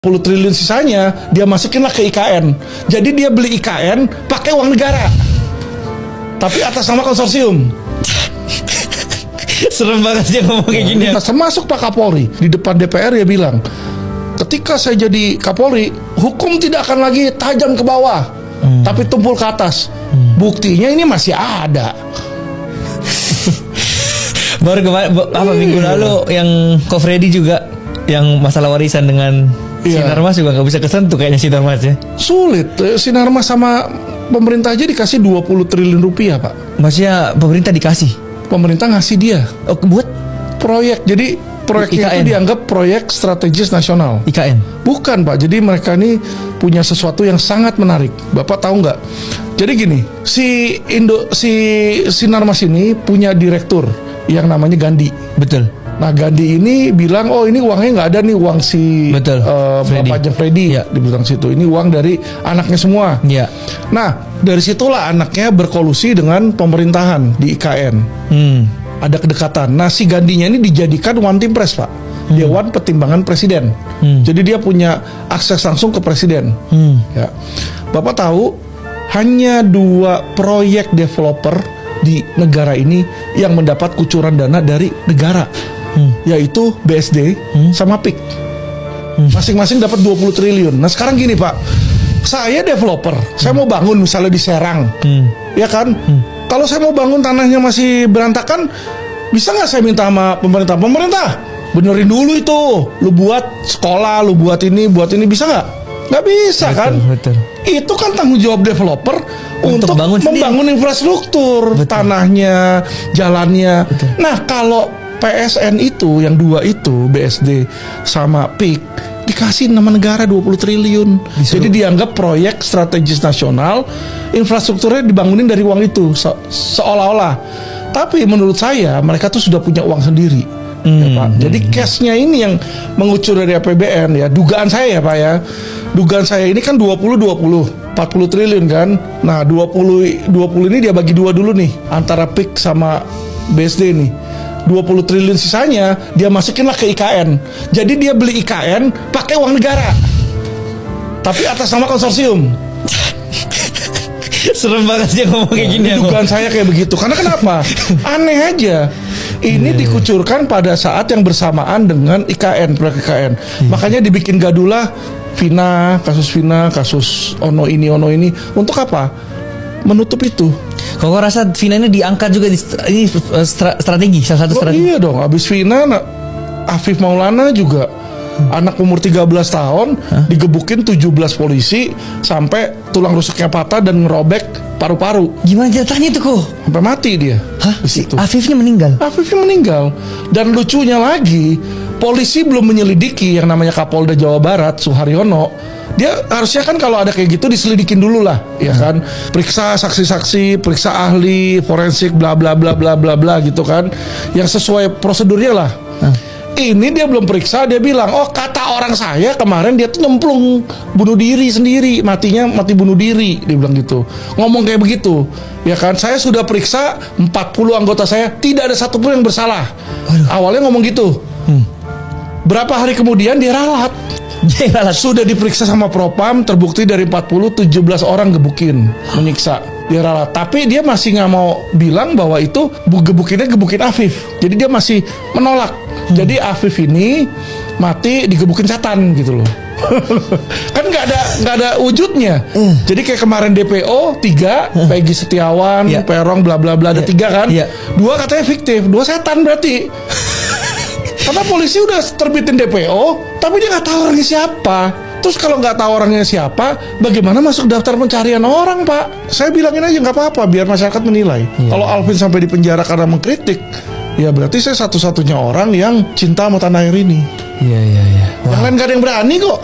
10 triliun sisanya dia masukinlah ke IKN. Jadi dia beli IKN pakai uang negara, tapi atas nama konsorsium. Serem banget dia ngomong kayak gini. Termasuk Pak Kapolri di depan DPR dia bilang, ketika saya jadi Kapolri, hukum tidak akan lagi tajam ke bawah, tapi tumpul ke atas. Buktinya ini masih ada. Baru kemarin minggu lalu yang Ko Freddy juga yang masalah warisan dengan Sinarmas juga nggak bisa kesentuh kayaknya Sinarmas ya. Sulit. Sinarmas sama pemerintah aja dikasih 20 triliun rupiah, Pak. Maksudnya pemerintah dikasih? Pemerintah ngasih dia. Oh, buat proyek. Jadi proyeknya itu dianggap proyek strategis nasional. IKN? Bukan, Pak. Jadi mereka ini punya sesuatu yang sangat menarik. Bapak tahu nggak? Jadi gini, si Sinarmas ini punya direktur yang namanya Gandhi. Betul. Nah, Gandhi ini bilang, oh ini uangnya nggak ada nih, uang si Bapak Freddy ya. Dibilang situ, ini uang dari anaknya semua. Ya. Nah, dari situlah anaknya berkolusi dengan pemerintahan di IKN. Ada kedekatan. Nah, si Gandhinya ini dijadikan one team press, Pak. Dewan Pertimbangan Presiden. Jadi dia punya akses langsung ke presiden. Ya. Bapak tahu, hanya 2 proyek developer di negara ini yang mendapat kucuran dana dari negara, yaitu BSD sama PIK. Masing-masing dapat 20 triliun. Nah sekarang gini, Pak, saya developer, saya mau bangun misalnya di Serang, ya kan? Kalau saya mau bangun tanahnya masih berantakan, bisa nggak saya minta sama pemerintah, benerin dulu itu, lu buat sekolah, lu buat ini, bisa nggak? Nggak bisa, betul, kan? Betul. Itu kan tanggung jawab developer untuk membangun infrastruktur, tanahnya, jalannya. Betul. Nah, kalau PSN itu, yang 2 itu, BSD sama PIK, dikasih nama negara 20 triliun. Jadi dianggap proyek strategis nasional, infrastrukturnya dibangunin dari uang itu, seolah-olah. Tapi menurut saya, mereka tuh sudah punya uang sendiri. Ya, Pak. Jadi cashnya ini yang mengucur dari APBN ya. Dugaan saya ya, Pak ya. Dugaan saya ini kan 40 triliun kan. Nah, 20 ini dia bagi 2 dulu nih, antara PIK sama BSD nih. 20 triliun sisanya dia masukinlah ke IKN. Jadi dia beli IKN pakai uang negara, tapi atas nama konsorsium. Serem banget dia ngomong kayak gini. Dugaan saya kayak begitu. Karena kenapa? Aneh aja. Ini dikucurkan pada saat yang bersamaan dengan IKN, proyek IKN. Makanya dibikin gadulah kasus Ono ini. Untuk apa? Menutup itu. Kau rasa Vina ini diangkat juga ini strategi, salah satu strategi? Iya dong. Abis Vina, Afif Maulana juga anak umur 13 tahun digebukin 17 polisi sampai tulang rusuknya patah dan ngerobek paru-paru. Gimana ceritanya itu kok? Sampai mati dia. Si Afifnya meninggal? Afifnya meninggal. Dan lucunya lagi, polisi belum menyelidiki yang namanya Kapolda Jawa Barat, Suharyono. Dia harusnya kan kalau ada kayak gitu diselidikin dulu lah, ya kan? Periksa saksi-saksi, periksa ahli, forensik, bla bla bla bla bla bla gitu kan. Yang sesuai prosedurnya lah. Ini dia belum periksa, dia bilang, oh kata orang saya kemarin dia tuh nyemplung bunuh diri sendiri, mati bunuh diri, dia bilang gitu. Ngomong kayak begitu, ya kan? Saya sudah periksa 40 anggota saya, tidak ada satupun yang bersalah. Awalnya ngomong gitu. Berapa hari kemudian dia ralat. Sudah diperiksa sama Propam, terbukti dari 40, 17 orang gebukin, menyiksa. Dia ralat, tapi dia masih nggak mau bilang bahwa itu gebukin Afif. Jadi dia masih menolak. Jadi Afif ini mati digebukin setan gitu loh. Kan nggak ada wujudnya. Jadi kayak kemarin DPO 3, Peggy Setiawan, Perong, bla bla bla, ada 3 kan. 2 katanya fiktif, 2 setan berarti. Karena polisi udah terbitin DPO, tapi dia nggak tahu orangnya siapa. Terus kalau nggak tahu orangnya siapa, bagaimana masuk daftar pencarian orang, Pak? Saya bilangin aja nggak apa-apa, biar masyarakat menilai. Kalau Alvin sampai dipenjara karena mengkritik, ya berarti saya satu-satunya orang yang cinta sama tanah air ini. Iya. Yang lain gak ada yang berani kok.